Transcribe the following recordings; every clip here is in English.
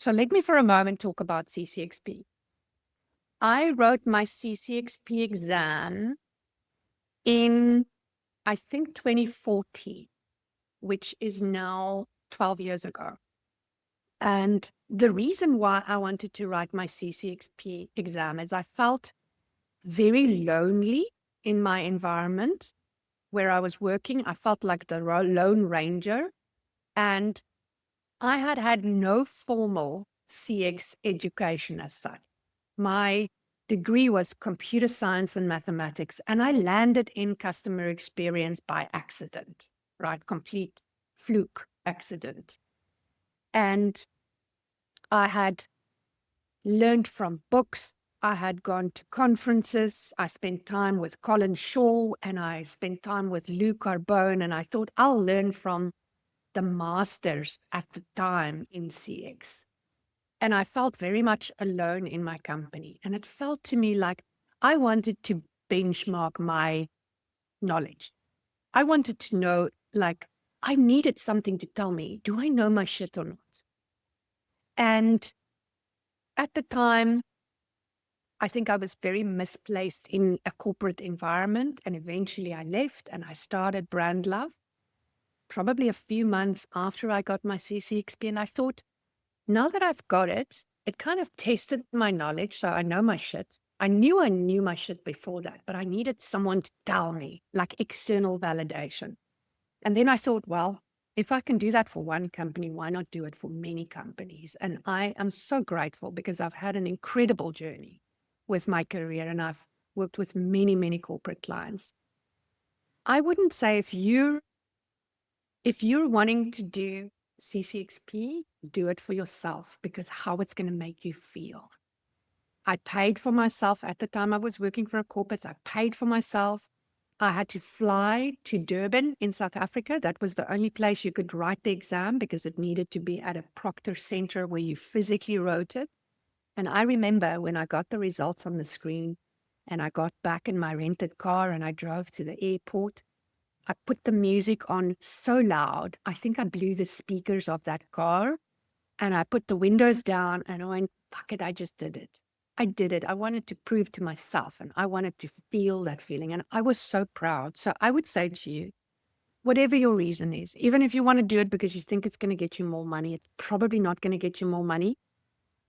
So let me for a moment talk about CCXP. I wrote my CCXP exam in, I think, 2014, which is now 12 years ago. And the reason why I wanted to write my CCXP exam is I felt very lonely in my environment where I was working. I felt like the lone ranger, and I had had no formal CX education as such. My degree was computer science and mathematics, and I landed in customer experience by accident, right? Complete fluke accident. And I had learned from books. I had gone to conferences. I spent time with Colin Shaw, and I spent time with Lou Carbone, and I thought I'll learn from the masters at the time in CX. And I felt very much alone in my company. And it felt to me like I wanted to benchmark my knowledge. I wanted to know, like, I needed something to tell me, do I know my shit or not? And at the time, I think I was very misplaced in a corporate environment. And eventually I left and I started Brand Love, probably a few months after I got my CCXP. And I thought, now that I've got it, it kind of tested my knowledge. So I know my shit. I knew my shit before that, but I needed someone to tell me, like external validation. And then I thought, well, if I can do that for one company, why not do it for many companies? And I am so grateful because I've had an incredible journey with my career and I've worked with many, many corporate clients. I wouldn't say if you're wanting to do CCXP, do it for yourself because how it's going to make you feel. I paid for myself at the time I was working for a corporate. I paid for myself. I had to fly to Durban in South Africa. That was the only place you could write the exam because it needed to be at a proctor center where you physically wrote it. And I remember when I got the results on the screen and I got back in my rented car and I drove to the airport, I put the music on so loud, I think I blew the speakers of that car, and I put the windows down and I went, fuck it, I just did it. I did it. I wanted to prove to myself and I wanted to feel that feeling. And I was so proud. So I would say to you, whatever your reason is, even if you want to do it because you think it's going to get you more money, it's probably not going to get you more money,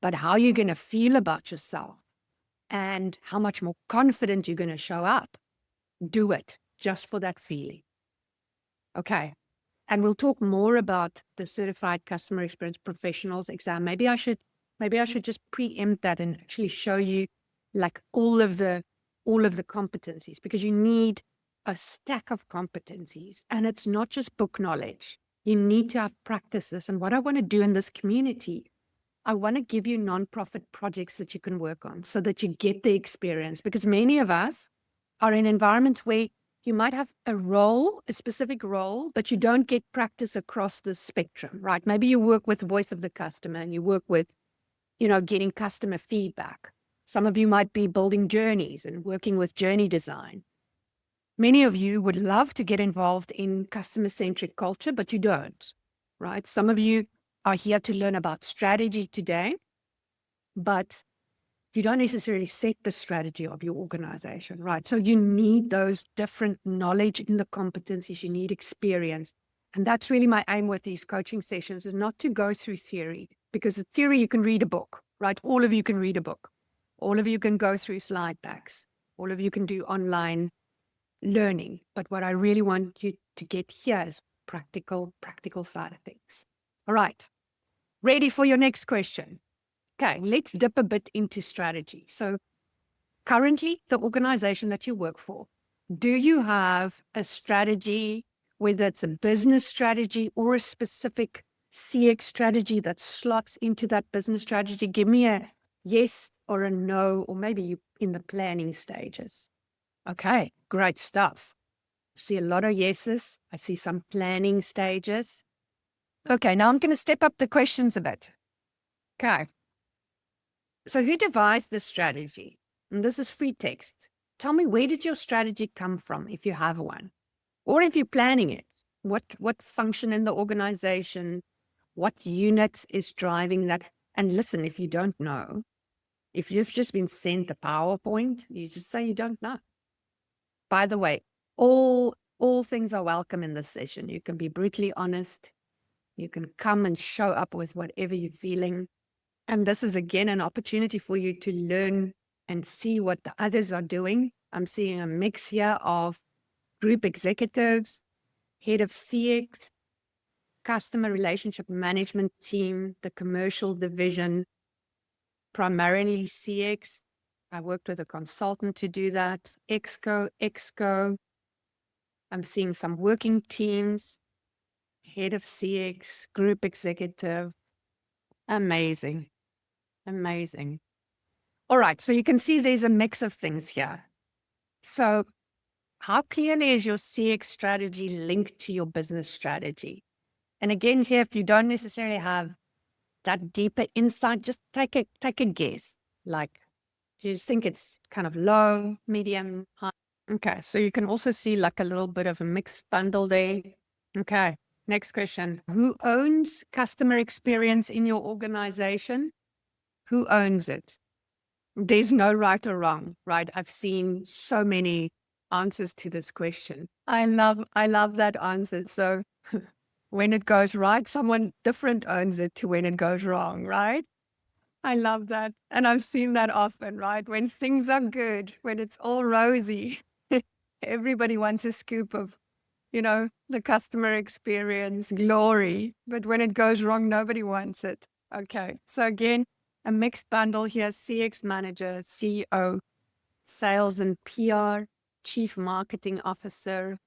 but how you're going to feel about yourself and how much more confident you're going to show up, do it just for that feeling. Okay. And we'll talk more about the Certified Customer Experience Professionals exam. Maybe I should just preempt that and actually show you like all of the competencies, because you need a stack of competencies and it's not just book knowledge. You need to have practices. And what I want to do in this community, I want to give you nonprofit projects that you can work on so that you get the experience, because many of us are in environments where you might have a role, a specific role, but you don't get practice across the spectrum, right? Maybe you work with voice of the customer and you work with, getting customer feedback. Some of you might be building journeys and working with journey design. Many of you would love to get involved in customer-centric culture, but you don't, right? Some of you are here to learn about strategy today, but you don't necessarily set the strategy of your organization, right? So you need those different knowledge in the competencies. You need experience. And that's really my aim with these coaching sessions, is not to go through theory, because the theory, you can read a book, right? All of you can read a book. All of you can go through slide packs. All of you can do online learning. But what I really want you to get here is practical side of things. All right. Ready for your next question? Okay, let's dip a bit into strategy. So currently, the organization that you work for, do you have a strategy, whether it's a business strategy or a specific CX strategy that slots into that business strategy? Give me a yes or a no, or maybe you in the planning stages. Okay, great stuff. I see a lot of yeses. I see some planning stages. Okay, now I'm going to step up the questions a bit. Okay. So who devised this strategy? And this is free text. Tell me, where did your strategy come from, if you have one? Or if you're planning it, what function in the organization, what unit is driving that? And listen, if you don't know, if you've just been sent a PowerPoint, you just say you don't know. By the way, all things are welcome in this session. You can be brutally honest. You can come and show up with whatever you're feeling. And this is again an opportunity for you to learn and see what the others are doing. I'm seeing a mix here of group executives, head of CX, customer relationship management team, the commercial division, primarily CX. I worked with a consultant to do that. Exco. I'm seeing some working teams, head of CX, group executive. Amazing. Amazing. All right. So you can see there's a mix of things here. So how clearly is your CX strategy linked to your business strategy? And again, here, if you don't necessarily have that deeper insight, just take a guess. Like, do you just think it's kind of low, medium, high? Okay, so you can also see like a little bit of a mixed bundle there. Okay, next question. Who owns customer experience in your organization? Who owns it? There's no right or wrong, right? I've seen so many answers to this question. I love that answer. So when it goes right, someone different owns it to when it goes wrong, right? I love that. And I've seen that often, right? When things are good, when it's all rosy, everybody wants a scoop of, the customer experience glory. But when it goes wrong, nobody wants it. Okay. So again, a mixed bundle here, CX manager, CEO, sales and PR, chief marketing officer,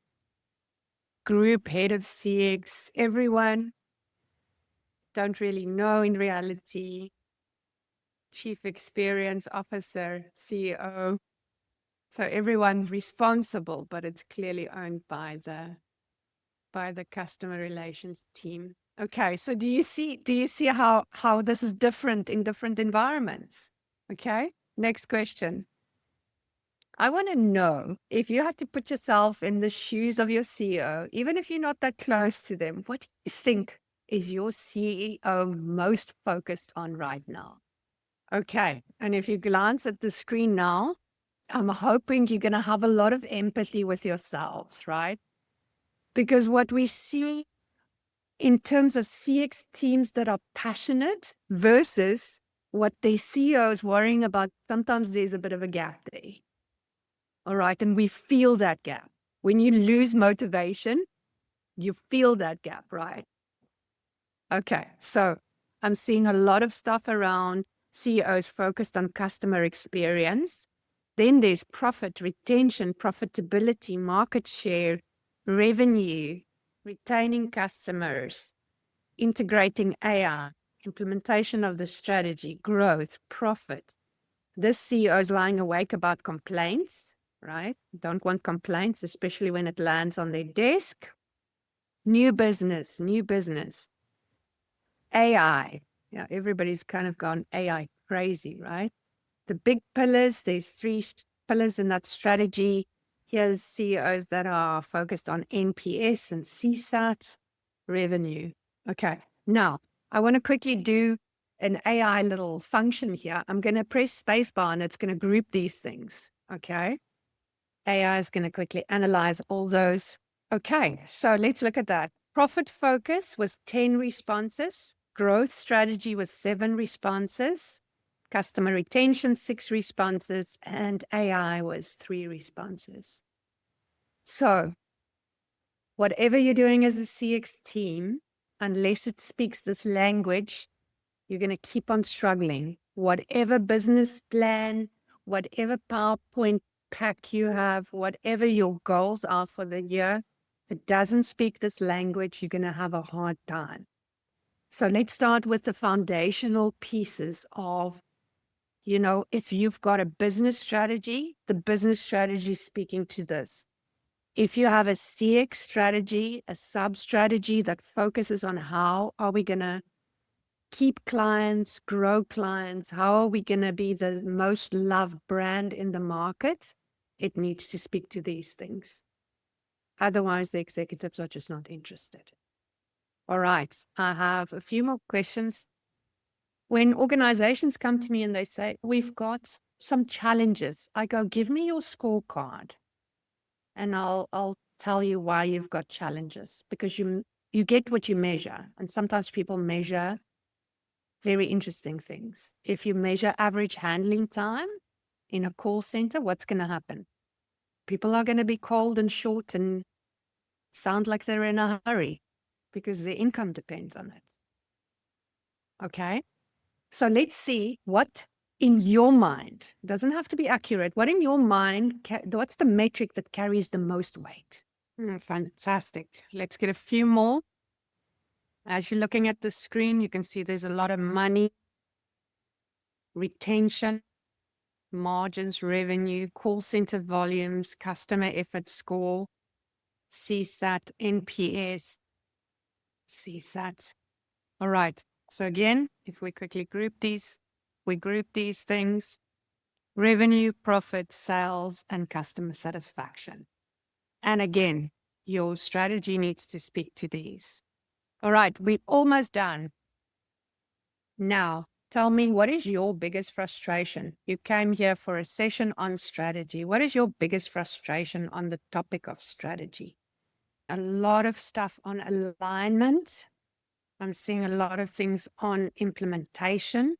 group head of CX, everyone don't really know in reality, chief experience officer, CEO. So everyone's responsible, but it's clearly owned by the customer relations team. Okay, so do you see how this is different in different environments? Okay, next question. I want to know, if you had to put yourself in the shoes of your CEO, even if you're not that close to them, what do you think is your CEO most focused on right now? Okay, and if you glance at the screen now, I'm hoping you're going to have a lot of empathy with yourselves, right? Because what we see in terms of CX teams that are passionate versus what their CEO is worrying about, sometimes there's a bit of a gap there. All right. And we feel that gap. When you lose motivation, you feel that gap, right? Okay. So I'm seeing a lot of stuff around CEOs focused on customer experience. Then there's profit, retention, profitability, market share, revenue, retaining customers, integrating AI, implementation of the strategy, growth, profit. This CEO is lying awake about complaints, right? Don't want complaints, especially when it lands on their desk. New business, AI. Yeah, everybody's kind of gone AI crazy, right? The big pillars, there's three pillars in that strategy. Here's CEOs that are focused on NPS and CSAT, revenue. Okay, now I want to quickly do an AI little function here. I'm going to press spacebar and it's going to group these things. Okay, AI is going to quickly analyze all those. Okay, so let's look at that. Profit focus was 10 responses. Growth strategy was 7 responses. Customer retention, 6 responses. And AI was 3 responses. So whatever you're doing as a CX team, unless it speaks this language, you're going to keep on struggling. Whatever business plan, whatever PowerPoint pack you have, whatever your goals are for the year, if it doesn't speak this language, you're going to have a hard time. So let's start with the foundational pieces of, if you've got a business strategy, the business strategy is speaking to this. If you have a CX strategy, a sub strategy that focuses on how are we going to keep clients, grow clients, how are we going to be the most loved brand in the market, it needs to speak to these things. Otherwise, the executives are just not interested. All right, I have a few more questions. When organizations come to me and they say, we've got some challenges, I go, give me your scorecard and I'll tell you why you've got challenges, because you get what you measure. And sometimes people measure very interesting things. If you measure average handling time in a call center, what's going to happen? People are going to be cold and short and sound like they're in a hurry because their income depends on it. Okay. So let's see what in your mind, doesn't have to be accurate, what in your mind, what's the metric that carries the most weight? Fantastic. Let's get a few more. As you're looking at the screen, you can see there's a lot of money, retention, margins, revenue, call center volumes, customer effort score, CSAT, NPS, CSAT. All right. So again, if we quickly group these, we group these things: revenue, profit, sales, and customer satisfaction. And again, your strategy needs to speak to these. All right, we're almost done. Now, tell me, what is your biggest frustration? You came here for a session on strategy. What is your biggest frustration on the topic of strategy? A lot of stuff on alignment. I'm seeing a lot of things on implementation.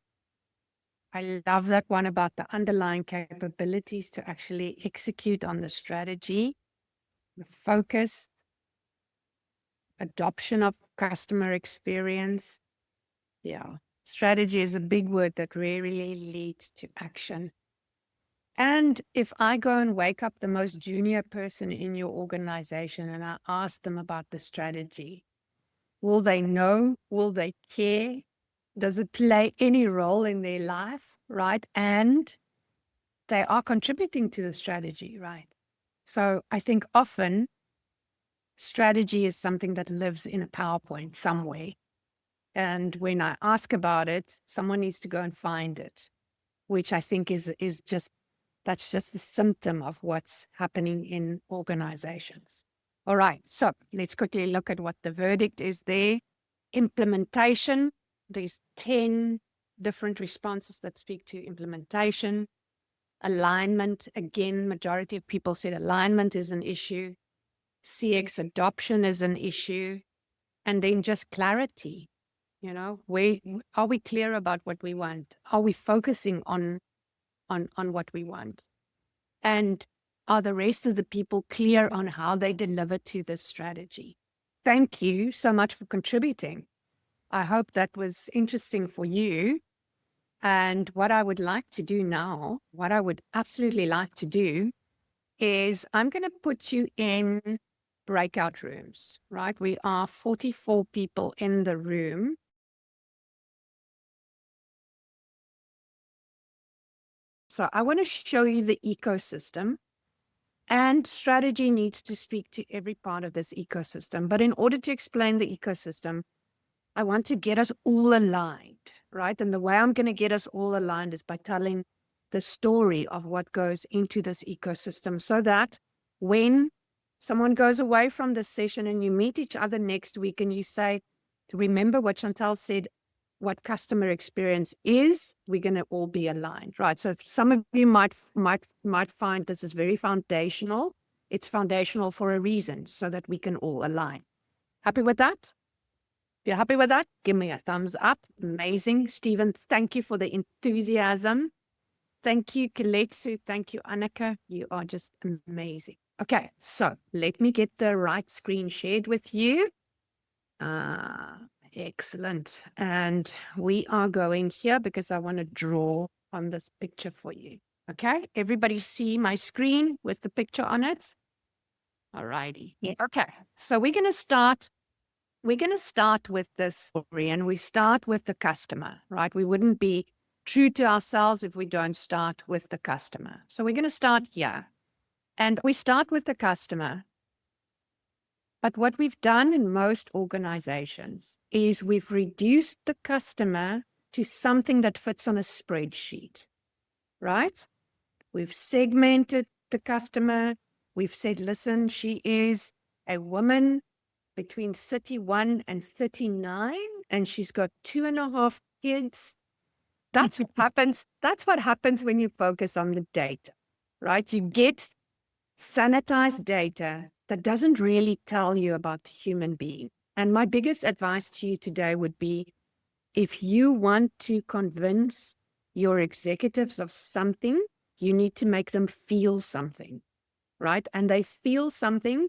I love that one about the underlying capabilities to actually execute on the strategy, the focus, adoption of customer experience. Yeah, strategy is a big word that rarely leads to action. And if I go and wake up the most junior person in your organization and I ask them about the strategy, will they know? Will they care? Does it play any role in their life? Right. And they are contributing to the strategy. Right. So I think often strategy is something that lives in a PowerPoint somewhere. And when I ask about it, someone needs to go and find it, which I think is just, that's just the symptom of what's happening in organizations. All right. So let's quickly look at what the verdict is there. Implementation. There's 10 different responses that speak to implementation. Alignment. Again, majority of people said alignment is an issue. CX adoption is an issue. And then just clarity. You know, are we clear about what we want? Are we focusing on what we want? And are the rest of the people clear on how they deliver to this strategy? Thank you so much for contributing. I hope that was interesting for you. And what I would like to do now, what I would absolutely like to do is I'm going to put you in breakout rooms, right? We are 44 people in the room. So I want to show you the ecosystem, and strategy needs to speak to every part of this ecosystem. But in order to explain the ecosystem, I want to get us all aligned, right? And the way I'm going to get us all aligned is by telling the story of what goes into this ecosystem, so that when someone goes away from this session and you meet each other next week and you say, remember what Chantal said, what customer experience is, we're going to all be aligned, right? So some of you might find this is very foundational. It's foundational for a reason, so that we can all align. Happy with that? If you're happy with that, give me a thumbs up. Amazing. Stephen, thank you for the enthusiasm. Thank you, Kaletsu. Thank you, Annika. You are just amazing. Okay, so let me get the right screen shared with you. Excellent. And we are going here because I want to draw on this picture for you. Okay, everybody see my screen with the picture on it? All righty. Yes. Okay, so we're going to start with this story, and we start with the customer, right? We wouldn't be true to ourselves if we don't start with the customer. So we're going to start here, and we start with the customer. But what we've done in most organizations is we've reduced the customer to something that fits on a spreadsheet, right? We've segmented the customer. We've said, listen, she is a woman between 31 and 39, and she's got 2.5 kids, That's what happens. That's what happens when you focus on the data, right? You get sanitized data that doesn't really tell you about the human being. And my biggest advice to you today would be, if you want to convince your executives of something, you need to make them feel something, right? And they feel something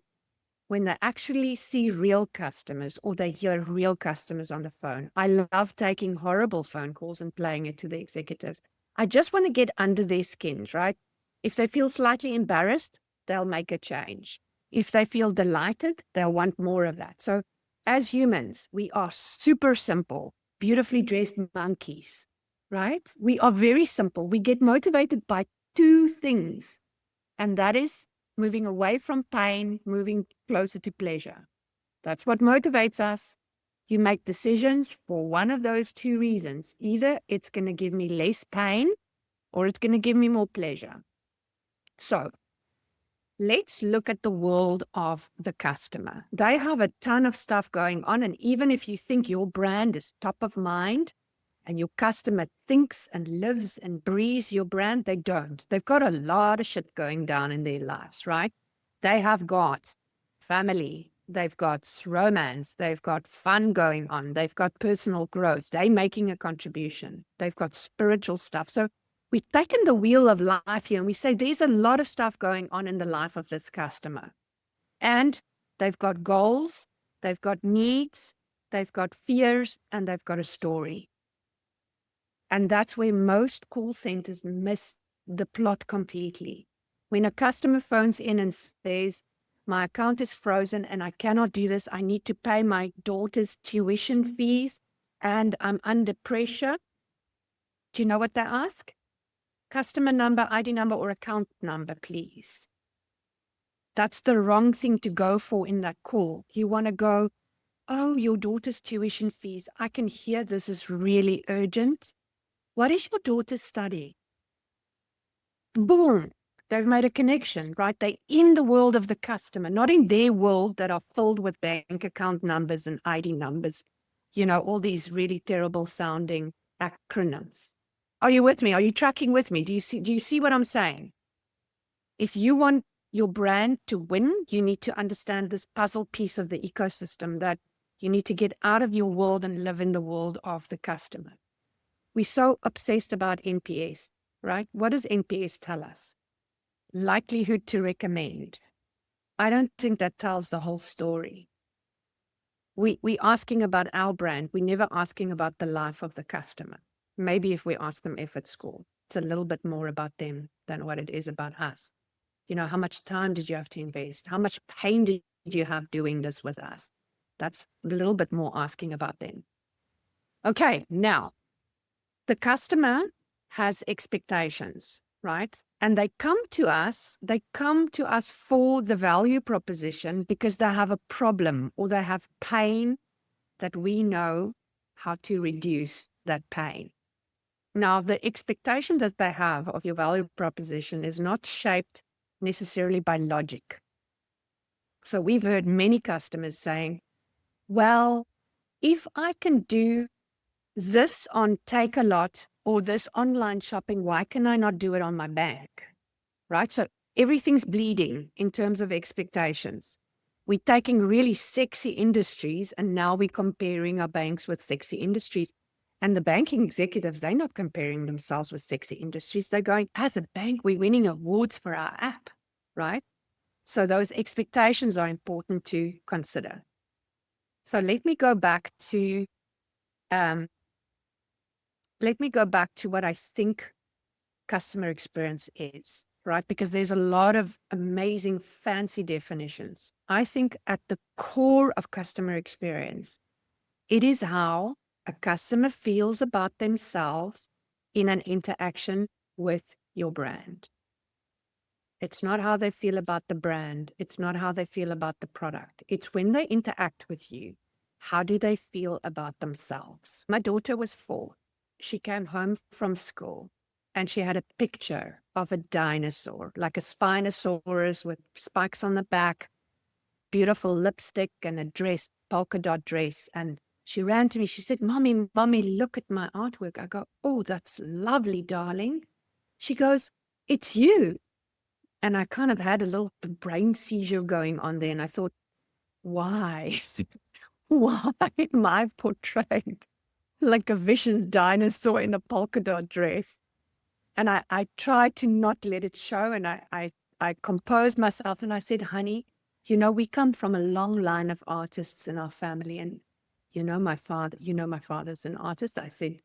when they actually see real customers or they hear real customers on the phone. I love taking horrible phone calls and playing it to the executives. I just want to get under their skins, right? If they feel slightly embarrassed, they'll make a change. If they feel delighted, they'll want more of that. So as humans, we are super simple, beautifully dressed monkeys, right? We are very simple. We get motivated by two things, and that is moving away from pain, moving closer to pleasure. That's what motivates us. You make decisions for one of those two reasons. Either it's going to give me less pain or it's going to give me more pleasure. So let's look at the world of the customer. They have a ton of stuff going on. And even if you think your brand is top of mind and your customer thinks and lives and breathes your brand, they don't. They've got a lot of shit going down in their lives, right? They have got family, they've got romance, they've got fun going on, they've got personal growth, they're making a contribution, they've got spiritual stuff. So we've taken the wheel of life here and we say there's a lot of stuff going on in the life of this customer. And they've got goals, they've got needs, they've got fears, and they've got a story. And that's where most call centers miss the plot completely. When a customer phones in and says, my account is frozen and I cannot do this, I need to pay my daughter's tuition fees and I'm under pressure, do you know what they ask? Customer number, ID number, or account number, please. That's the wrong thing to go for in that call. You want to go, oh, your daughter's tuition fees. I can hear this is really urgent. What is your daughter studying? Boom. They've made a connection, right? They're in the world of the customer, not in their world that are filled with bank account numbers and ID numbers, all these really terrible sounding acronyms. Are you with me? Are you tracking with me? Do you see what I'm saying? If you want your brand to win, you need to understand this puzzle piece of the ecosystem, that you need to get out of your world and live in the world of the customer. We're so obsessed about NPS, right? What does NPS tell us? Likelihood to recommend. I don't think that tells the whole story. We're asking about our brand. We're never asking about the life of the customer. Maybe if we ask them effort score, it's a little bit more about them than what it is about us. How much time did you have to invest? How much pain did you have doing this with us? That's a little bit more asking about them. Okay, now, the customer has expectations, right? And they come to us for the value proposition because they have a problem or they have pain that we know how to reduce that pain. Now, the expectation that they have of your value proposition is not shaped necessarily by logic. So we've heard many customers saying, well, if I can do this on Take-A-Lot or this online shopping, why can I not do it on my bank? Right? So everything's bleeding in terms of expectations. We're taking really sexy industries and now we're comparing our banks with sexy industries. And the banking executives, they're not comparing themselves with sexy industries. They're going, as a bank, we're winning awards for our app, right? So those expectations are important to consider. So let me go back to what I think customer experience is, right? Because there's a lot of amazing, fancy definitions. I think at the core of customer experience, it is how a customer feels about themselves in an interaction with your brand. It's not how they feel about the brand. It's not how they feel about the product. It's when they interact with you. How do they feel about themselves? My daughter was 4. She came home from school and she had a picture of a dinosaur, like a Spinosaurus with spikes on the back, beautiful lipstick and a dress, polka dot dress. And She ran to me. She said, Mommy, Mommy, look at my artwork. I go, oh, that's lovely, darling. She goes, it's you. And I kind of had a little brain seizure going on there. And I thought, why? Why am I portrayed like a vicious dinosaur in a polka dot dress? And I tried to not let it show. And I composed myself and I said, honey, we come from a long line of artists in our family. And my father's an artist. I said,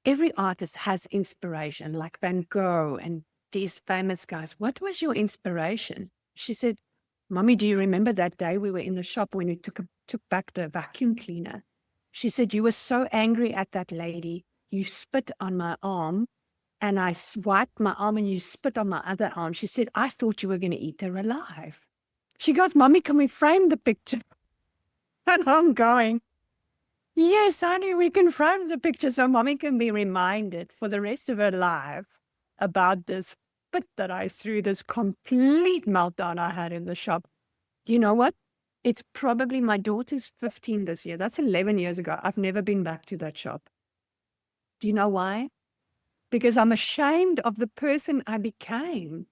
every artist has inspiration, like Van Gogh and these famous guys. What was your inspiration? She said, Mommy, do you remember that day we were in the shop when we took back the vacuum cleaner? She said, you were so angry at that lady. You spit on my arm and I swiped my arm and you spit on my other arm. She said, I thought you were going to eat her alive. She goes, Mommy, can we frame the picture? And I'm going, yes, honey, we can frame the picture so Mommy can be reminded for the rest of her life about this spit that I threw, this complete meltdown I had in the shop. You know what? It's probably my daughter's 15 this year. That's 11 years ago. I've never been back to that shop. Do you know why? Because I'm ashamed of the person I became.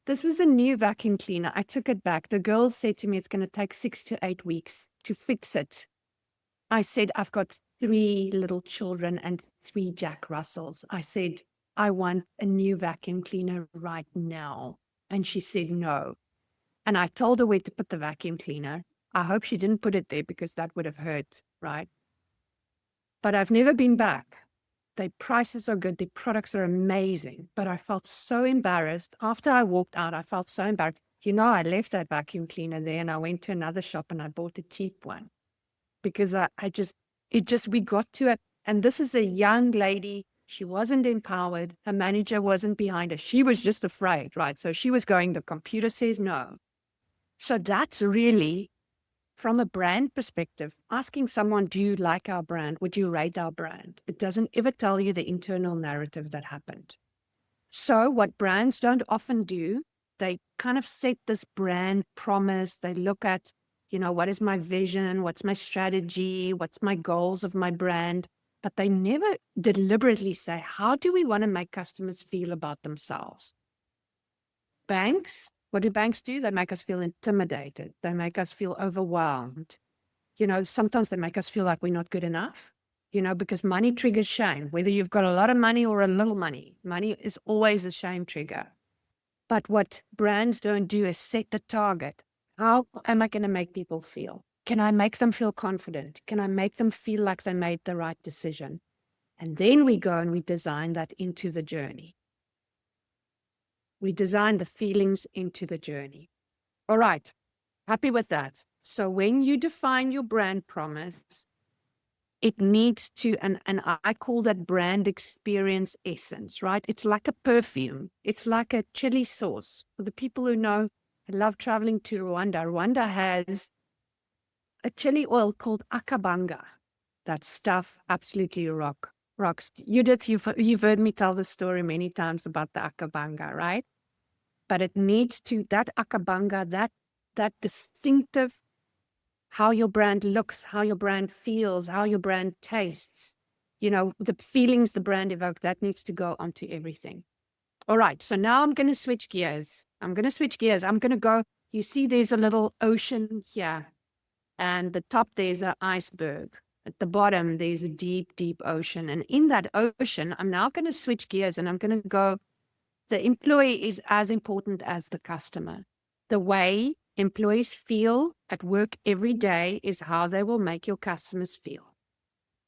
This was a new vacuum cleaner. I took it back. The girl said to me, it's going to take 6 to 8 weeks to fix it. I said, I've got 3 little children and 3 Jack Russells. I said, I want a new vacuum cleaner right now. And she said, no. And I told her where to put the vacuum cleaner. I hope she didn't put it there because that would have hurt, right? But I've never been back. Their prices are good. Their products are amazing. But I felt so embarrassed. After I walked out, I felt so embarrassed. I left that vacuum cleaner there and I went to another shop and I bought a cheap one. Because we got to it. And this is a young lady. She wasn't empowered. Her manager wasn't behind her. She was just afraid, right? So she was going, the computer says no. So that's really, from a brand perspective, asking someone, do you like our brand? Would you rate our brand? It doesn't ever tell you the internal narrative that happened. So what brands don't often do, they kind of set this brand promise. They look at, what is my vision? What's my strategy? What's my goals of my brand? But they never deliberately say, how do we want to make customers feel about themselves? Banks, what do banks do? They make us feel intimidated. They make us feel overwhelmed. Sometimes they make us feel like we're not good enough, because money triggers shame. Whether you've got a lot of money or a little money is always a shame trigger. But what brands don't do is set the target. How am I going to make people feel? Can I make them feel confident? Can I make them feel like they made the right decision? And then we go and we design that into the journey. We design the feelings into the journey. All right. Happy with that. So when you define your brand promise, it needs to, and I call that brand experience essence, right? It's like a perfume. It's like a chili sauce. For the people who know, I love traveling to Rwanda. Rwanda has a chili oil called akabanga. That stuff absolutely rocks. Judith, you've heard me tell the story many times about the akabanga, right? But it needs to, that akabanga, that distinctive, how your brand looks, how your brand feels, how your brand tastes, the feelings the brand evokes, that needs to go onto everything. All right. So now I'm going to switch gears. I'm going to go, you see, there's a little ocean here and the top, there's an iceberg. At the bottom, there's a deep, deep ocean. And in that ocean, I'm now going to switch gears and I'm going to go, the employee is as important as the customer. The way employees feel at work every day is how they will make your customers feel.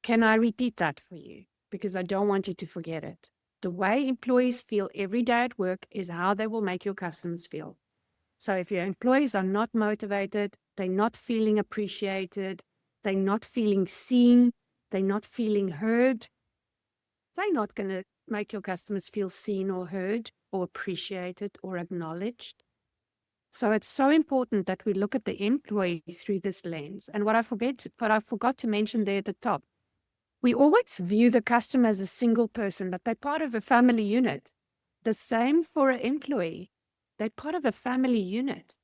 Can I repeat that for you? Because I don't want you to forget it. The way employees feel every day at work is how they will make your customers feel. So if your employees are not motivated, they're not feeling appreciated, they're not feeling seen, they're not feeling heard, they're not going to make your customers feel seen or heard or appreciated or acknowledged. So it's so important that we look at the employee through this lens. And what I forgot to mention there at the top, we always view the customer as a single person, but they're part of a family unit. The same for an employee. They're part of a family unit,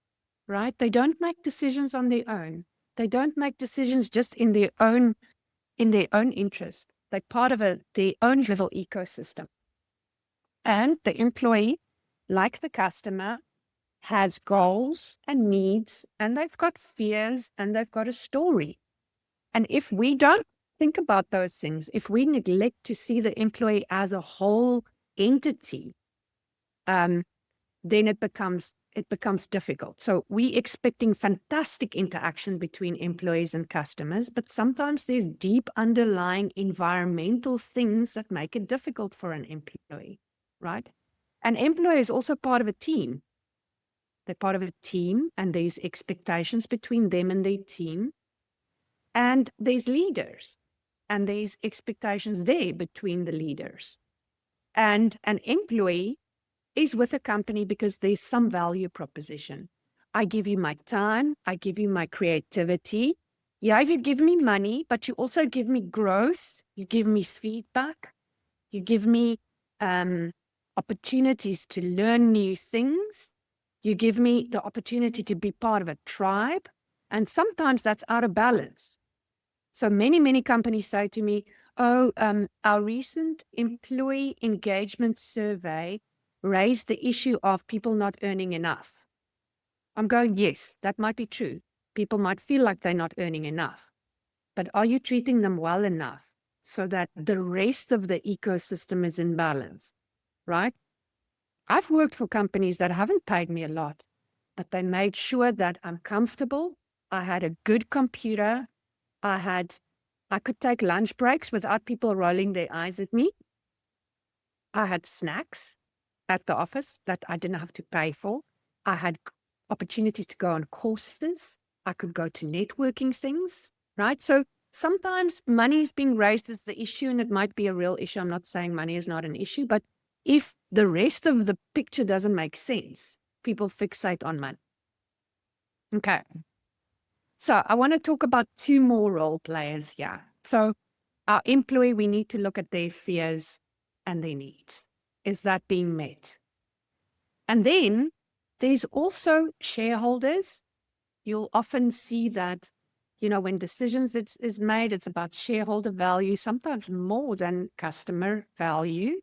right? They don't make decisions on their own. They don't make decisions just in their own in their own interest. They're part of their own little ecosystem. And the employee, like the customer, has goals and needs, and they've got fears, and they've got a story. And if we don't think about those things, if we neglect to see the employee as a whole entity, then it becomes difficult. So we expecting fantastic interaction between employees and customers, but sometimes there's deep underlying environmental things that make it difficult for an employee, right? An employee is also part of a team. They're part of a team, and there's expectations between them and their team. And there's leaders, and there's expectations there between the leaders. And an employee is with a company because there's some value proposition. I give you my time. I give you my creativity. Yeah, you give me money, but you also give me growth. You give me feedback. You give me opportunities to learn new things. You give me the opportunity to be part of a tribe. And sometimes that's out of balance. So many companies say to me, oh, our recent employee engagement survey raised the issue of people not earning enough. I'm going, yes, that might be true. People might feel like they're not earning enough. But are you treating them well enough so that the rest of the ecosystem is in balance, right? I've worked for companies that haven't paid me a lot, but they made sure that I'm comfortable. I had a good computer. I could take lunch breaks without people rolling their eyes at me. I had snacks at the office that I didn't have to pay for. I had opportunities to go on courses. I could go to networking things, right? So sometimes money is being raised as the issue, and it might be a real issue. I'm not saying money is not an issue, but if the rest of the picture doesn't make sense, people fixate on money. Okay. So I want to talk about two more role players here. So our employee, we need to look at their fears and their needs. Is that being met? And then there's also shareholders. You'll often see that, when decisions is made, it's about shareholder value, sometimes more than customer value.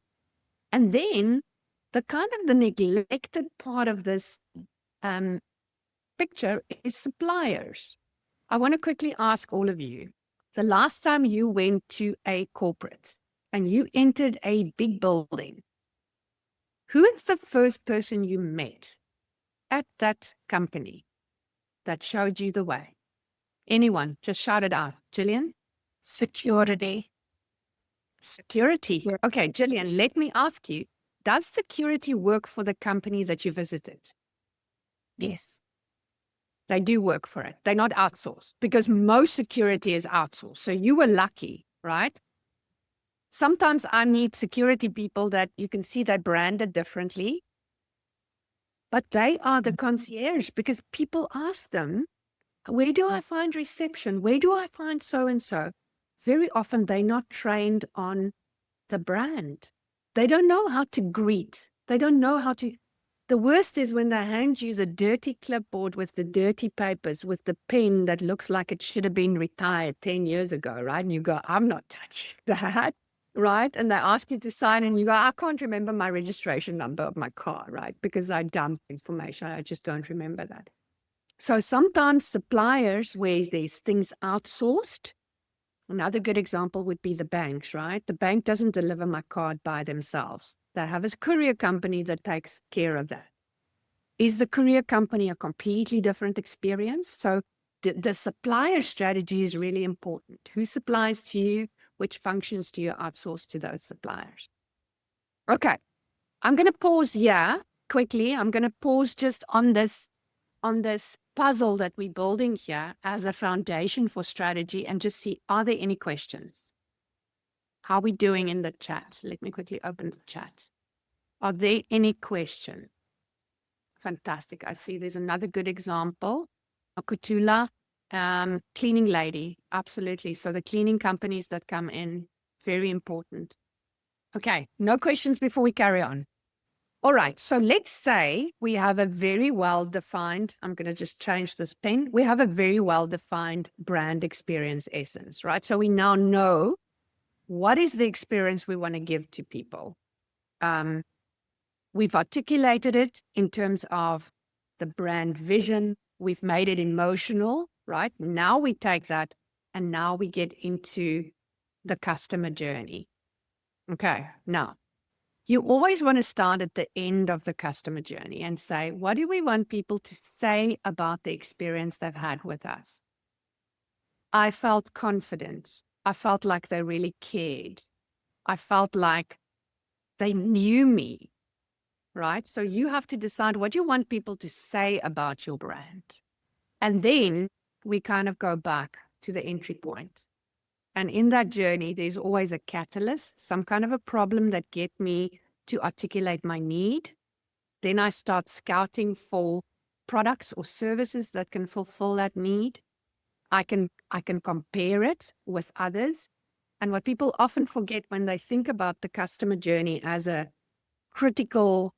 And then the neglected part of this picture is suppliers. I want to quickly ask all of you, the last time you went to a corporate and you entered a big building, who is the first person you met at that company that showed you the way? Anyone? Just shout it out. Gillian? Security. Security. Yeah. Okay, Gillian, let me ask you, does security work for the company that you visited? Yes. They do work for it. They're not outsourced, because most security is outsourced. So you were lucky, right? Sometimes I meet security people that you can see they're branded differently, but they are the concierge, because people ask them, where do I find reception? Where do I find so-and-so? Very often they're not trained on the brand. They don't know how to greet. They don't know how to. The worst is when they hand you the dirty clipboard with the dirty papers, with the pen that looks like it should have been retired 10 years ago, right? And you go, I'm not touching that, right? And they ask you to sign, and you go, I can't remember my registration number of my car, right? Because I dumped information. I just don't remember that. So sometimes suppliers, where there's things outsourced, another good example would be the banks, right? The bank doesn't deliver my card by themselves. They have a courier company that takes care of that. Is the courier company a completely different experience? So the supplier strategy is really important. Who supplies to you? Which functions do you outsource to those suppliers? Okay, I'm going to pause here quickly. I'm going to pause just on this puzzle that we're building here as a foundation for strategy, and just see, are there any questions? How are we doing in the chat? Let me quickly open the chat. Are there any questions? Fantastic. I see there's another good example. Kutula, cleaning lady. Absolutely. So the cleaning companies that come in, very important. Okay, no questions before we carry on. All right. So let's say we have a very well-defined, I'm going to just change this pen. We have a very well-defined brand experience essence, right? So we now know what is the experience we want to give to people. We've articulated it in terms of the brand vision. We've made it emotional, right? Now we take that and now we get into the customer journey. Okay. Now, you always want to start at the end of the customer journey and say, what do we want people to say about the experience they've had with us? I felt confident. I felt like they really cared. I felt like they knew me, right? So you have to decide what you want people to say about your brand. And then we kind of go back to the entry point. And in that journey, there's always a catalyst, some kind of a problem that get me to articulate my need. Then I start scouting for products or services that can fulfill that need. I can compare it with others. And what people often forget when they think about the customer journey as a critical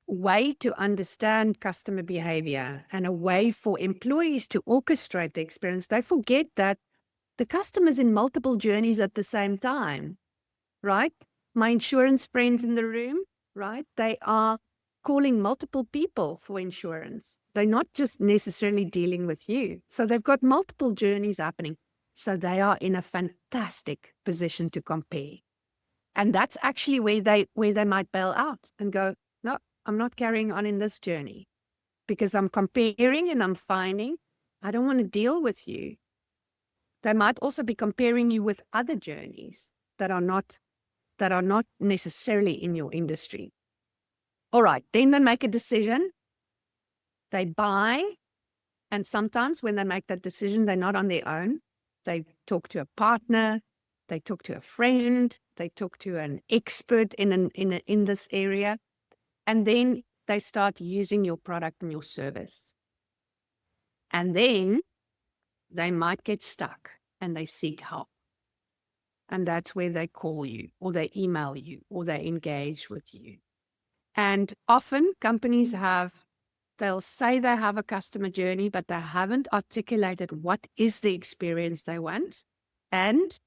way to understand customer behavior and a way for employees to orchestrate the experience, they forget that the customer's in multiple journeys at the same time, right? My insurance friends in the room, right? They are calling multiple people for insurance. They're not just necessarily dealing with you. So they've got multiple journeys happening. So they are in a fantastic position to compare. And that's actually where they might bail out and go, no, I'm not carrying on in this journey because I'm comparing and I'm finding I don't want to deal with you. They might also be comparing you with other journeys that are not necessarily in your industry. All right, then they make a decision. They buy. And sometimes when they make that decision, they're not on their own. They talk to a partner. They talk to a friend. They talk to an expert in this area. And then they start using your product and your service. And then they might get stuck and they seek help. And that's where they call you or they email you or they engage with you. And often companies they'll say they have a customer journey, but they haven't articulated what is the experience they want and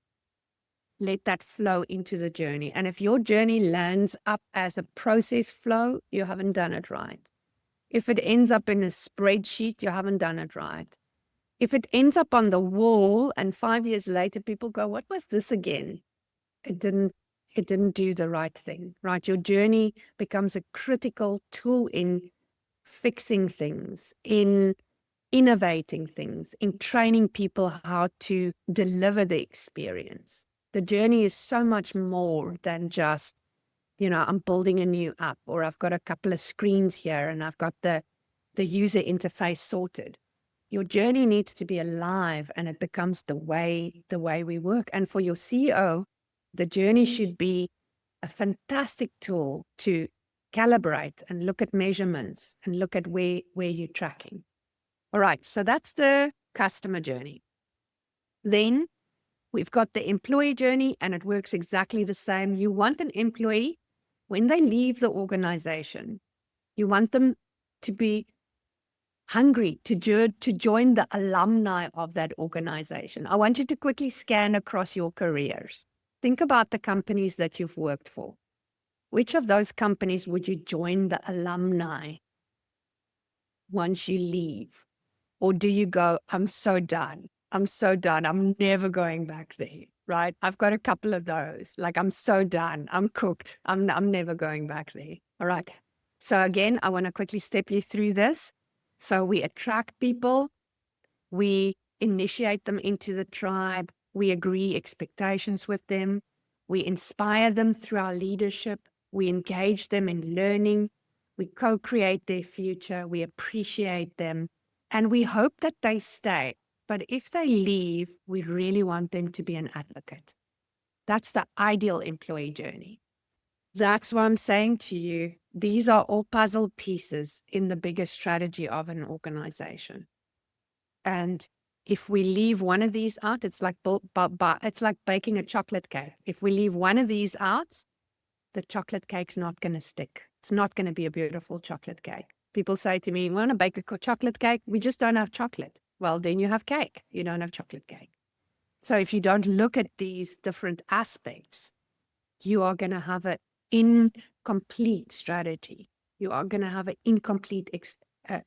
let that flow into the journey. And if your journey lands up as a process flow, you haven't done it right. If it ends up in a spreadsheet, you haven't done it right. If it ends up on the wall and 5 years later, people go, what was this again? It didn't do the right thing, right? Your journey becomes a critical tool in fixing things, in innovating things, in training people how to deliver the experience. The journey is so much more than just, I'm building a new app or I've got a couple of screens here and I've got the user interface sorted. Your journey needs to be alive and it becomes the way we work. And for your CEO, the journey should be a fantastic tool to calibrate and look at measurements and look at where you're tracking. All right, so that's the customer journey. Then we've got the employee journey and it works exactly the same. You want an employee, when they leave the organization, you want them to be hungry to join the alumni of that organization. I want you to quickly scan across your careers. Think about the companies that you've worked for. Which of those companies would you join the alumni once you leave? Or do you go, I'm so done. I'm never going back there, right? I've got a couple of those. Like, I'm so done. I'm cooked. I'm never going back there. All right. So again, I want to quickly step you through this. So we attract people. We initiate them into the tribe. We agree expectations with them. We inspire them through our leadership. We engage them in learning. We co-create their future. We appreciate them. And we hope that they stay. But if they leave, we really want them to be an advocate. That's the ideal employee journey. That's what I'm saying to you. These are all puzzle pieces in the bigger strategy of an organization. And if we leave one of these out, it's like baking a chocolate cake. If we leave one of these out, the chocolate cake's not going to stick. it's not going to be a beautiful chocolate cake. People say to me, we want to bake a chocolate cake. We just don't have chocolate. Well, then you have cake. You don't have chocolate cake. So if you don't look at these different aspects, you are going to have an incomplete strategy. You are going to have an incomplete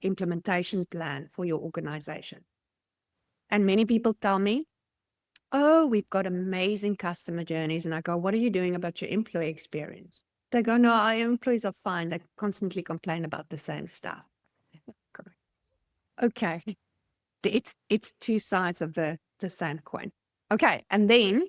implementation plan for your organization. And many people tell me, oh, we've got amazing customer journeys. And I go, what are you doing about your employee experience? They go, no, our employees are fine. They constantly complain about the same stuff. Okay. It's two sides of the same coin. Okay. And then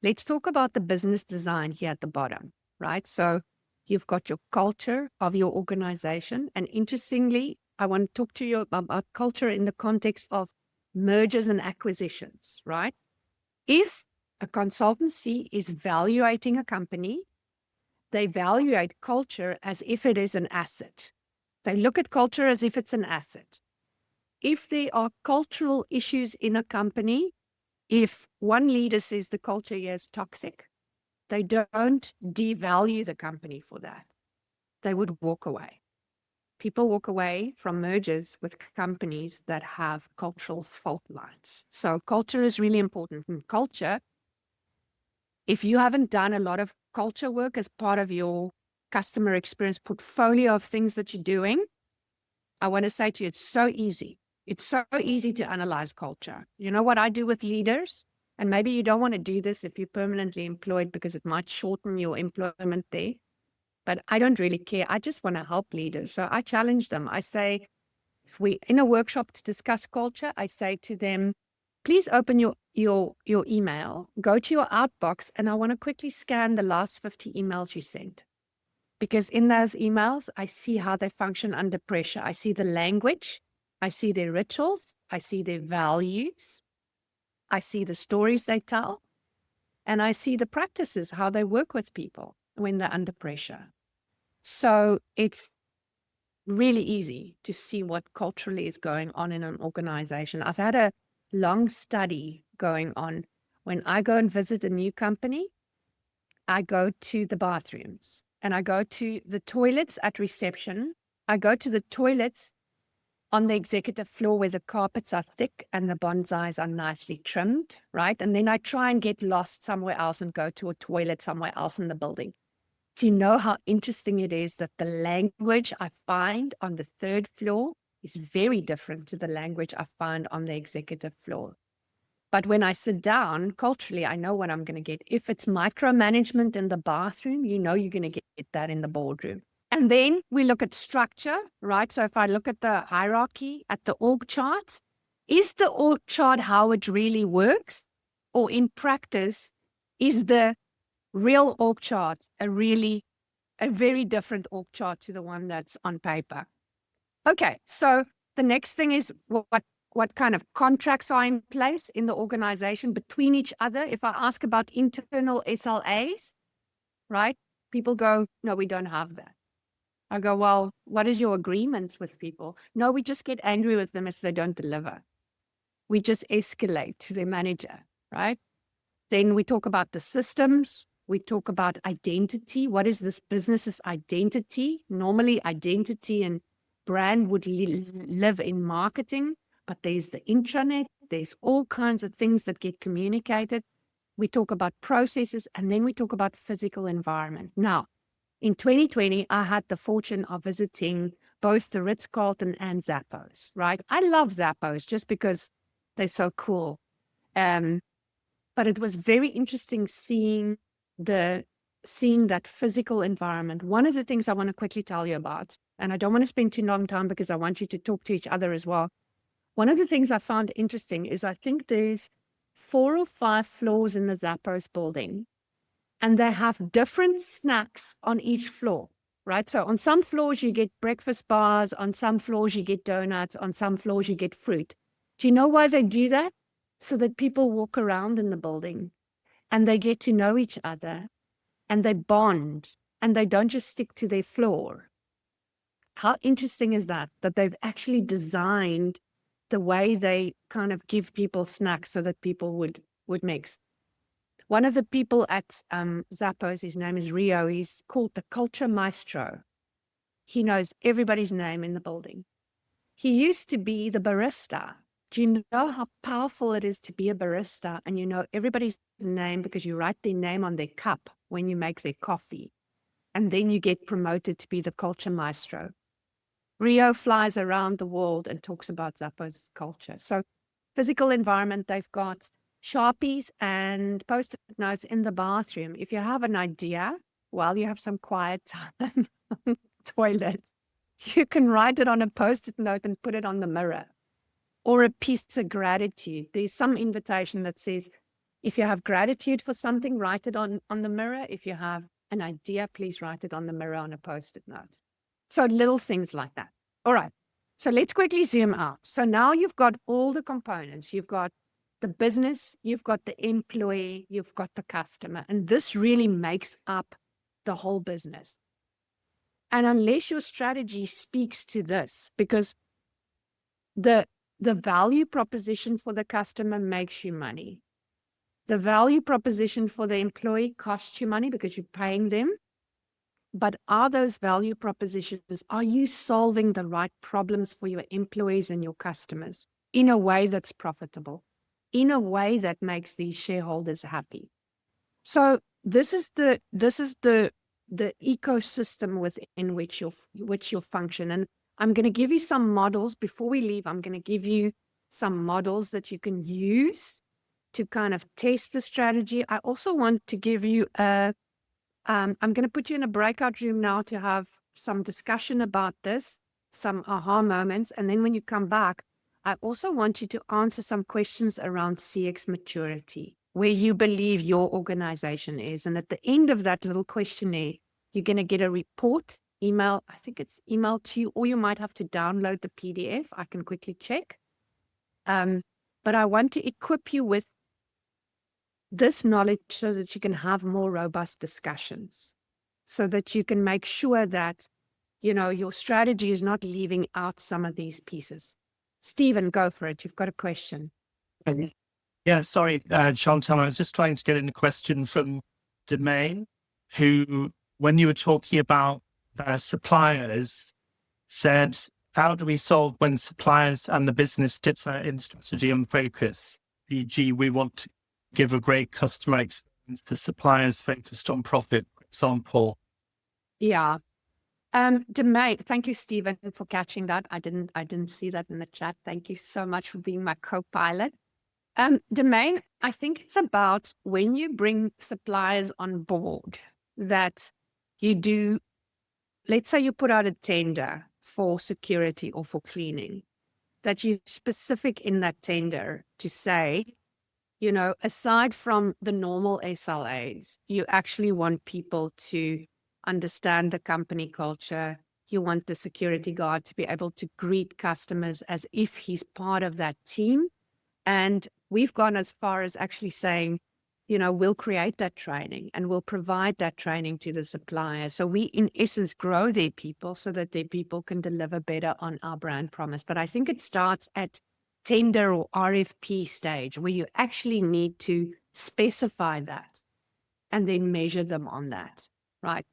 let's talk about the business design here at the bottom, right? So you've got your culture of your organization. And interestingly, I want to talk to you about culture in the context of mergers and acquisitions, right? If a consultancy is evaluating a company, they evaluate culture as if it is an asset. They look at culture as if it's an asset. If there are cultural issues in a company, if one leader says the culture here is toxic, they don't devalue the company for that. They would walk away. People walk away from mergers with companies that have cultural fault lines. So culture is really important. And culture, if you haven't done a lot of culture work as part of your customer experience portfolio of things that you're doing, I want to say to you, it's so easy. It's so easy to analyze culture. You know what I do with leaders? And maybe you don't want to do this if you're permanently employed because it might shorten your employment there. But I don't really care. I just want to help leaders. So I challenge them. I say, if we in a workshop to discuss culture, I say to them, please open your email, go to your outbox, and I want to quickly scan the last 50 emails you sent. Because in those emails, I see how they function under pressure. I see the language, I see their rituals, I see their values, I see the stories they tell, and I see the practices, how they work with people when they're under pressure. So it's really easy to see what culturally is going on in an organization. I've had a long study going on. When I go and visit a new company, I go to the bathrooms and I go to the toilets at reception. I go to the toilets on the executive floor where the carpets are thick and the bonsais are nicely trimmed, right? And then I try and get lost somewhere else and go to a toilet somewhere else in the building. Do you know how interesting it is that the language I find on the third floor is very different to the language I find on the executive floor? But when I sit down, culturally, I know what I'm going to get. If it's micromanagement in the bathroom, you know you're going to get that in the boardroom. And then we look at structure, right? So if I look at the hierarchy at the org chart, is the org chart how it really works? Or in practice, is the real org chart a very different org chart to the one that's on paper? Okay, so the next thing is what kind of contracts are in place in the organization between each other. If I ask about internal SLAs, right? People go, no, we don't have that. I go, well, what is your agreements with people? No, we just get angry with them if they don't deliver. We just escalate to the manager, right? Then we talk about the systems. We talk about identity. What is this business's identity? Normally, identity and brand would live in marketing, but there's the intranet. There's all kinds of things that get communicated. We talk about processes, and then we talk about physical environment. Now, in 2020, I had the fortune of visiting both the Ritz-Carlton and Zappos, right? I love Zappos just because they're so cool. But it was very interesting seeing that physical environment. One of the things I want to quickly tell you about, and I don't want to spend too long time because I want you to talk to each other as well. One of the things I found interesting is I think there's 4 or 5 floors in the Zappos building, and they have different snacks on each floor, right? So on some floors you get breakfast bars, on some floors you get donuts, on some floors you get fruit. Do you know why they do that? So that people walk around in the building and they get to know each other and they bond and they don't just stick to their floor. How interesting is that? That they've actually designed the way they kind of give people snacks so that people would mix. One of the people at Zappos, his name is Rio, he's called the Culture Maestro. he knows everybody's name in the building. He used to be the barista. Do you know how powerful it is to be a barista and you know everybody's name because you write their name on their cup when you make their coffee? And then you get promoted to be the culture maestro. Rio flies around the world and talks about Zappos culture. So physical environment, they've got Sharpies and Post-it notes in the bathroom. If you have an idea while you have some quiet time on the toilet, you can write it on a Post-it note and put it on the mirror. Or a piece of gratitude. There's some invitation that says, if you have gratitude for something, write it on the mirror. If you have an idea, please write it on the mirror on a Post-it note. So little things like that. All right. So let's quickly zoom out. So now you've got all the components. You've got the business, you've got the employee, you've got the customer. And this really makes up the whole business. And unless your strategy speaks to this, because the value proposition for the customer makes you money. The value proposition for the employee costs you money because you're paying them. But are those value propositions, are you solving the right problems for your employees and your customers in a way that's profitable, in a way that makes these shareholders happy? So this is the ecosystem within which you'll function. And I'm going to give you some models before we leave. I'm going to give you some models that you can use to kind of test the strategy. I also want to give you I'm going to put you in a breakout room now to have some discussion about this, some aha moments. And then when you come back, I also want you to answer some questions around CX maturity, where you believe your organization is. And at the end of that little questionnaire, you're going to get a report, email, I think it's emailed to you, or you might have to download the PDF. I can quickly check. But I want to equip you with this knowledge so that you can have more robust discussions, so that you can make sure that, you know, your strategy is not leaving out some of these pieces. Stephen, go for it. You've got a question. Yeah, sorry, Chantal, I was just trying to get in a question from Domain, who, when you were talking about suppliers, said, how do we solve when suppliers and the business differ in strategy and focus? E.g., we want to give a great customer experience to suppliers focused on profit, for example. Yeah. Domain, thank you, Stephen, for catching that. I didn't see that in the chat. Thank you so much for being my co-pilot. Domain, I think it's about when you bring suppliers on board that you do, let's say you put out a tender for security or for cleaning, that you're specific in that tender to say, you know, aside from the normal SLAs, you actually want people to understand the company culture. You want the security guard to be able to greet customers as if he's part of that team. And we've gone as far as actually saying, you know, we'll create that training and we'll provide that training to the supplier. So we, in essence, grow their people so that their people can deliver better on our brand promise. But I think it starts at tender or RFP stage where you actually need to specify that and then measure them on that, right?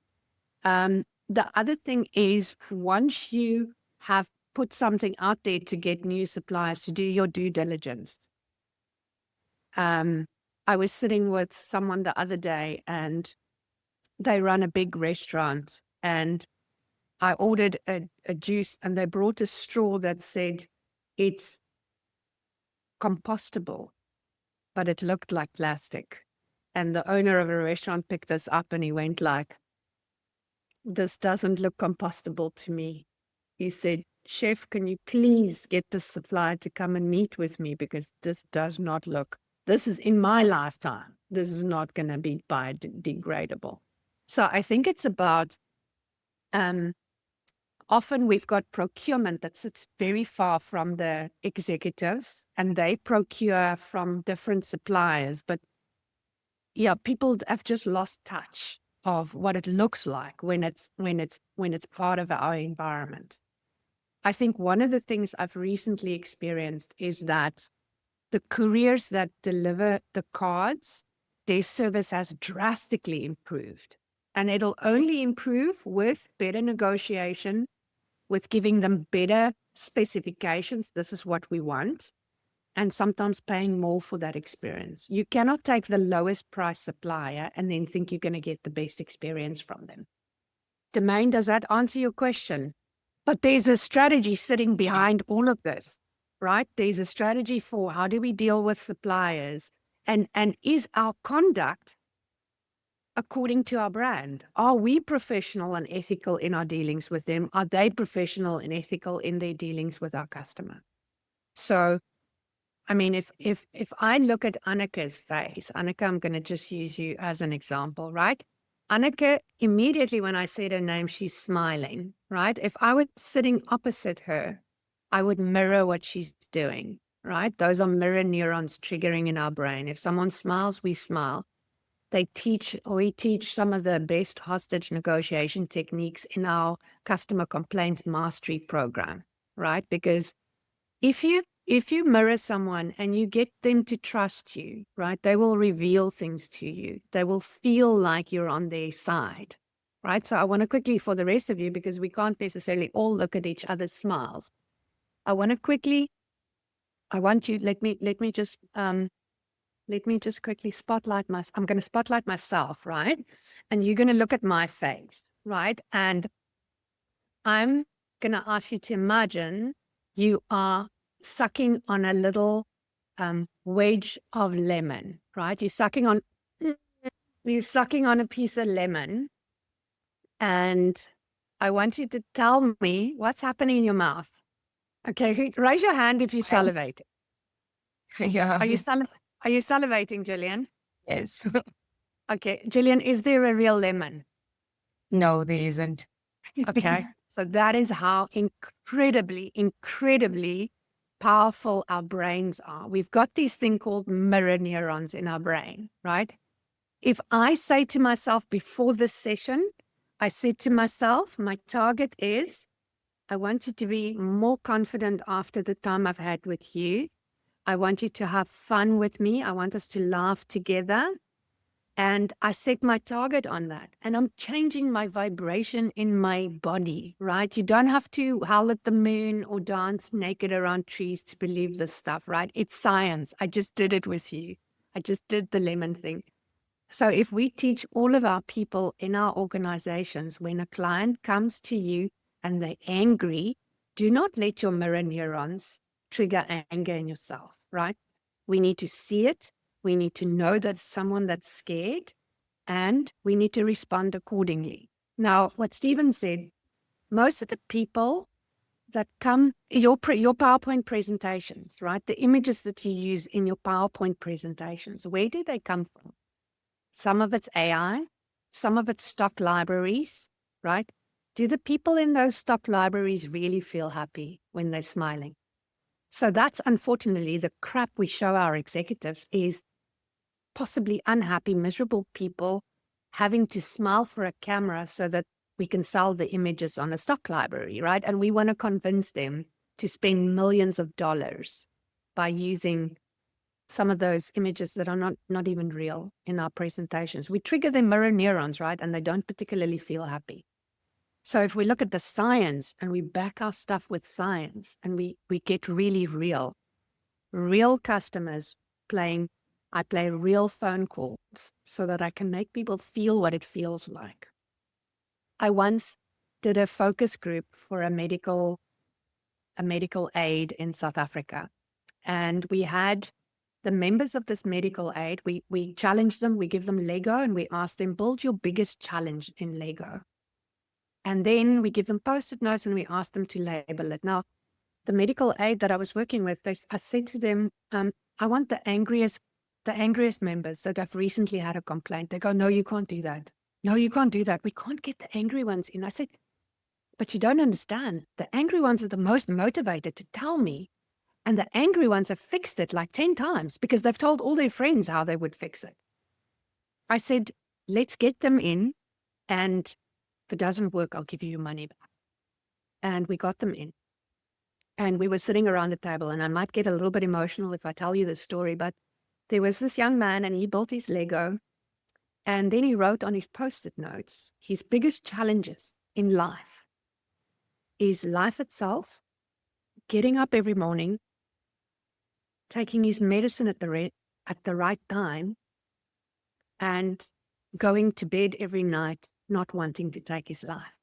The other thing is, once you have put something out there to get new suppliers to do your due diligence. I was sitting with someone the other day and they run a big restaurant, and I ordered a juice and they brought a straw that said it's compostable, but it looked like plastic. And the owner of a restaurant picked this up and he went like, this doesn't look compostable to me. He said, Chef, can you please get the supplier to come and meet with me, because this does not look, this is in my lifetime, this is not going to be biodegradable. So I think it's about, often we've got procurement that sits very far from the executives and they procure from different suppliers. But yeah, people have just lost touch of what it looks like when it's part of our environment. I think one of the things I've recently experienced is that the couriers that deliver the cards, their service has drastically improved. And it'll only improve with better negotiation, with giving them better specifications. This is what we want. And sometimes paying more for that experience. You cannot take the lowest price supplier and then think you're going to get the best experience from them. Domain, does that answer your question? But there's a strategy sitting behind all of this, right? There's a strategy for how do we deal with suppliers, and is our conduct according to our brand? Are we professional and ethical in our dealings with them? Are they professional and ethical in their dealings with our customer? So, I mean, if I look at Annike's face, Annike, I'm going to just use you as an example, right? Annike, immediately when I said her name, she's smiling, right? If I were sitting opposite her, I would mirror what she's doing, right? Those are mirror neurons triggering in our brain. If someone smiles, we smile. We teach some of the best hostage negotiation techniques in our customer complaints mastery program, right? Because if you mirror someone and you get them to trust you, right, they will reveal things to you. They will feel like you're on their side, right? So I want to quickly, for the rest of you, because we can't necessarily all look at each other's smiles, I want you, let me just quickly spotlight myself. I'm going to spotlight myself, right? And you're going to look at my face, right? And I'm going to ask you to imagine you are sucking on a little wedge of lemon, right? You're sucking on a piece of lemon, and I want you to tell me what's happening in your mouth. Okay, raise your hand if you're salivating. Yeah. Are you salivating, Gillian? Yes. Okay, Gillian, is there a real lemon? No, there isn't. Okay, so that is how incredibly, incredibly powerful our brains are. We've got this thing called mirror neurons in our brain, right? If I say to myself before this session, I said to myself, my target is, I want you to be more confident after the time I've had with you. I want you to have fun with me. I want us to laugh together. And I set my target on that. And I'm changing my vibration in my body, right? You don't have to howl at the moon or dance naked around trees to believe this stuff, right? It's science. I just did it with you. I just did the lemon thing. So if we teach all of our people in our organizations, when a client comes to you and they're angry, do not let your mirror neurons trigger anger in yourself, right? We need to see it. We need to know that it's someone that's scared, and we need to respond accordingly. Now, what Stephen said, most of the people that come, your PowerPoint presentations, right? The images that you use in your PowerPoint presentations, where do they come from? Some of it's AI, some of it's stock libraries, right? Do the people in those stock libraries really feel happy when they're smiling? So that's unfortunately the crap we show our executives, is possibly unhappy, miserable people having to smile for a camera so that we can sell the images on a stock library, right? And we want to convince them to spend millions of dollars by using some of those images that are not even real in our presentations. We trigger their mirror neurons, right? And they don't particularly feel happy. So if we look at the science and we back our stuff with science and we get really real customers I play real phone calls so that I can make people feel what it feels like. I once did a focus group for a medical aid in South Africa. And we had the members of this medical aid, we challenge them, we give them Lego, and we ask them, build your biggest challenge in Lego. And then we give them Post-it notes and we ask them to label it. Now, the medical aid that I was working with, I said to them, I want the angriest members that have recently had a complaint. They go, no, you can't do that. No, you can't do that. We can't get the angry ones in. I said, but you don't understand. The angry ones are the most motivated to tell me. And the angry ones have fixed it like 10 times because they've told all their friends how they would fix it. I said, let's get them in. And if it doesn't work, I'll give you your money back. And we got them in. And we were sitting around the table, and I might get a little bit emotional if I tell you this story, but there was this young man and he built his Lego And then he wrote on his post-it notes, his biggest challenges in life is life itself, getting up every morning, taking his medicine at the right time, and going to bed every night, not wanting to take his life.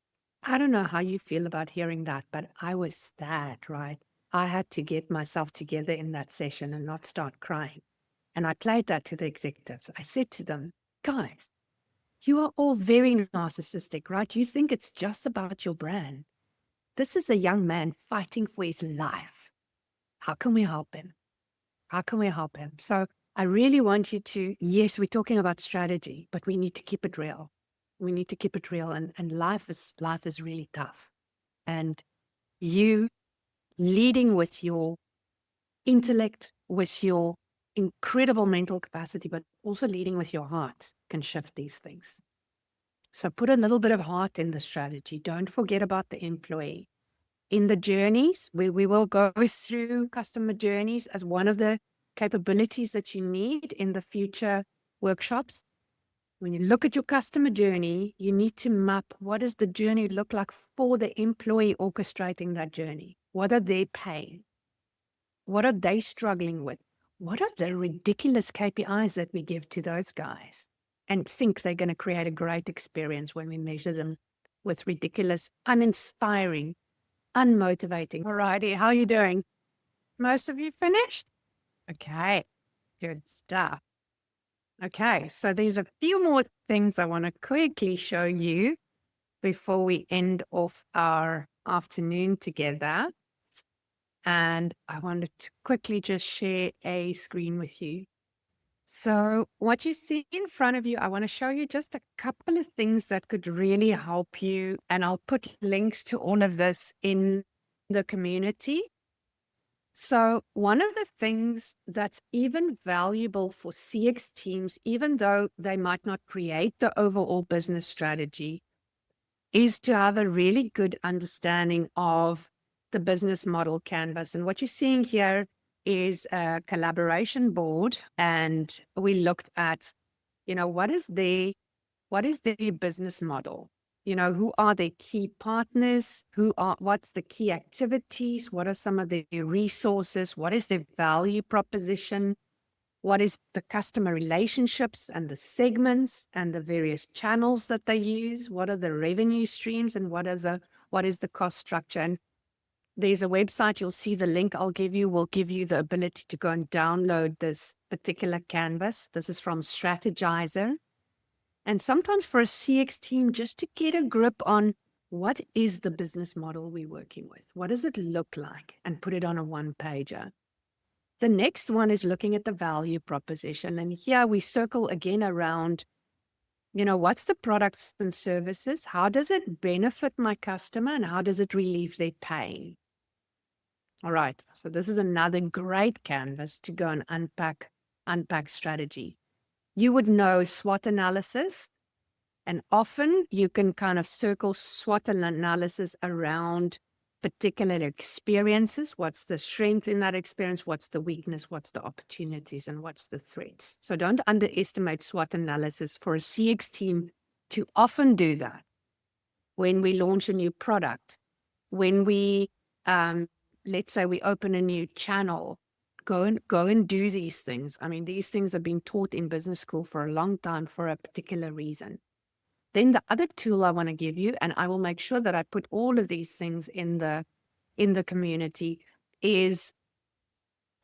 I don't know how you feel about hearing that, but I was sad, right? I had to get myself together in that session and not start crying. And I played that to the executives. I said to them, guys, you are all very narcissistic, right? You think it's just about your brand. This is a young man fighting for his life. How can we help him? How can we help him? So I really want you to, yes, we're talking about strategy, but we need to keep it real. We need to keep it real. And life is really tough. And you leading with your intellect, with your incredible mental capacity, but also leading with your heart can shift these things. So put a little bit of heart in the strategy. Don't forget about the employee. In the journeys, we will go through customer journeys as one of the capabilities that you need in the future workshops. When you look at your customer journey, you need to map what does the journey look like for the employee orchestrating that journey? What are their pain? What are they struggling with? What are the ridiculous KPIs that we give to those guys and think they're going to create a great experience when we measure them with ridiculous, uninspiring, unmotivating? Alrighty, how are you doing? Most of you finished? Okay, good stuff. Okay, so there's a few more things I want to quickly show you before we end off our afternoon together. And I wanted to quickly just share a screen with you. So what you see in front of you, I want to show you just a couple of things that could really help you. And I'll put links to all of this in the community. So one of the things that's even valuable for CX teams, even though they might not create the overall business strategy, is to have a really good understanding of the business model canvas. And what you're seeing here is a collaboration board. And we looked at, what is their business model? Who are their key partners? What's the key activities? What are some of the resources? What is their value proposition? What is the customer relationships and the segments and the various channels that they use? What are the revenue streams and what is the cost structure? And there's a website, you'll see the link I'll give you, will give you the ability to go and download this particular canvas. This is from Strategizer. And sometimes for a CX team, just to get a grip on what is the business model we're working with? What does it look like? And put it on a one-pager. The next one is looking at the value proposition. And here we circle again around, what's the products and services? How does it benefit my customer? And how does it relieve their pain? All right. So this is another great canvas to go and unpack strategy. You would know SWOT analysis, and often you can kind of circle SWOT analysis around particular experiences. What's the strength in that experience? What's the weakness? What's the opportunities? And what's the threats? So don't underestimate SWOT analysis. For a CX team to often do that when we launch a new product, when we, let's say we open a new channel, go and do these things. I mean, these things have been taught in business school for a long time for a particular reason. Then the other tool I want to give you, and I will make sure that I put all of these things in the community, is,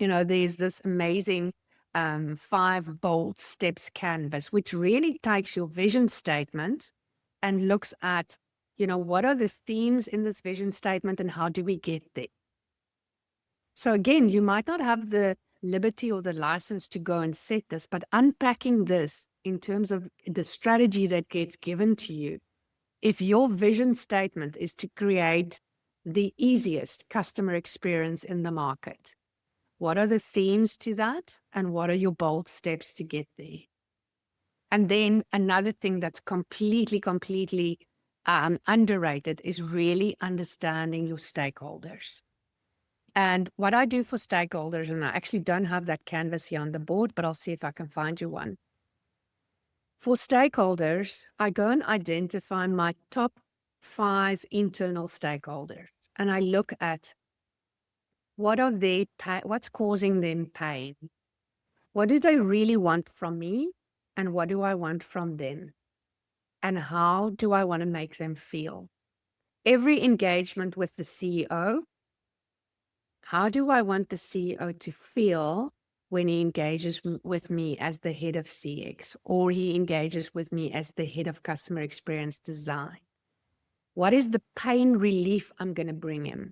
there's this amazing 5 bold steps canvas, which really takes your vision statement and looks at, what are the themes in this vision statement and how do we get there? So again, you might not have the liberty or the license to go and set this, but unpacking this in terms of the strategy that gets given to you, if your vision statement is to create the easiest customer experience in the market, what are the themes to that? And what are your bold steps to get there? And then another thing that's completely underrated is really understanding your stakeholders. And what I do for stakeholders, and I actually don't have that canvas here on the board, but I'll see if I can find you one. For stakeholders, I go and identify my top 5 internal stakeholders, and I look at what's causing them pain. What do they really want from me, and what do I want from them? And how do I want to make them feel? Every engagement with the CEO, how do I want the CEO to feel when he engages with me as the head of CX, or he engages with me as the head of customer experience design? What is the pain relief I'm going to bring him?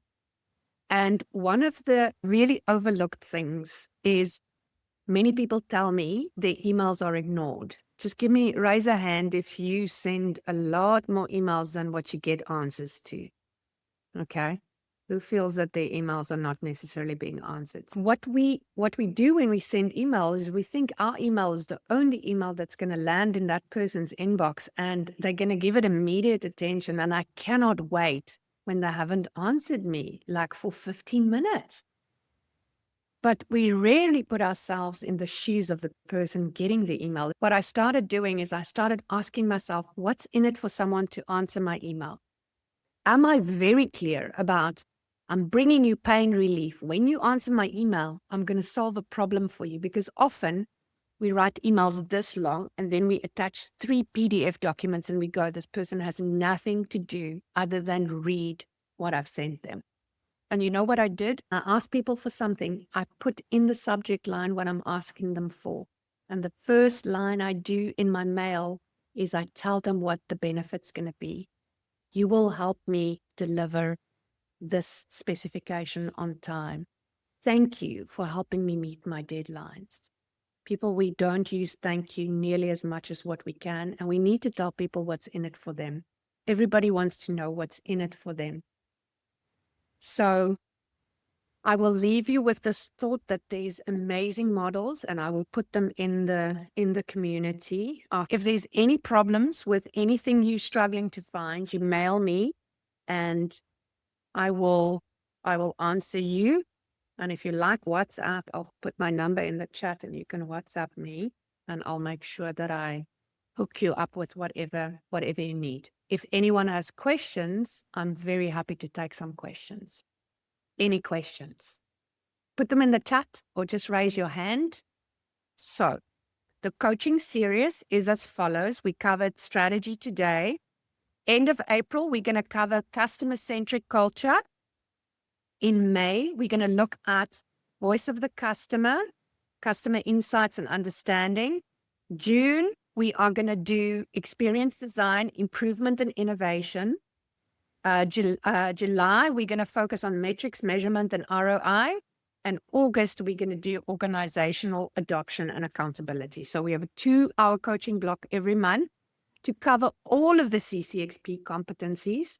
And one of the really overlooked things is many people tell me their emails are ignored. Just raise a hand if you send a lot more emails than what you get answers to. Okay. Who feels that their emails are not necessarily being answered? What we do when we send email is we think our email is the only email that's going to land in that person's inbox, and they're going to give it immediate attention. And I cannot wait when they haven't answered me like for 15 minutes. But we rarely put ourselves in the shoes of the person getting the email. What I started doing is I started asking myself, what's in it for someone to answer my email? Am I very clear about, I'm bringing you pain relief. When you answer my email, I'm going to solve a problem for you. Because often we write emails this long and then we attach 3 PDF documents and we go, this person has nothing to do other than read what I've sent them. And you know what I did? I asked people for something. I put in the subject line what I'm asking them for. And the first line I do in my mail is I tell them what the benefit's going to be. You will help me deliver this specification on time. Thank you for helping me meet my deadlines. People, we don't use thank you nearly as much as what we can, and we need to tell people what's in it for them. Everybody wants to know what's in it for them. So I will leave you with this thought that there's amazing models, and I will put them in the community. If there's any problems with anything you're struggling to find, you mail me and I will answer you. And if you like WhatsApp, I'll put my number in the chat and you can WhatsApp me, and I'll make sure that I hook you up with whatever you need. If anyone has questions, I'm very happy to take some questions. Any questions? Put them in the chat or just raise your hand. So the coaching series is as follows. We covered strategy today. End of April, we're going to cover customer-centric culture. In May, we're going to look at voice of the customer, customer insights and understanding. June, we are going to do experience design, improvement and innovation. July, we're going to focus on metrics, measurement, and ROI. And August, we're going to do organizational adoption and accountability. So we have a 2-hour coaching block every month to cover all of the CCXP competencies.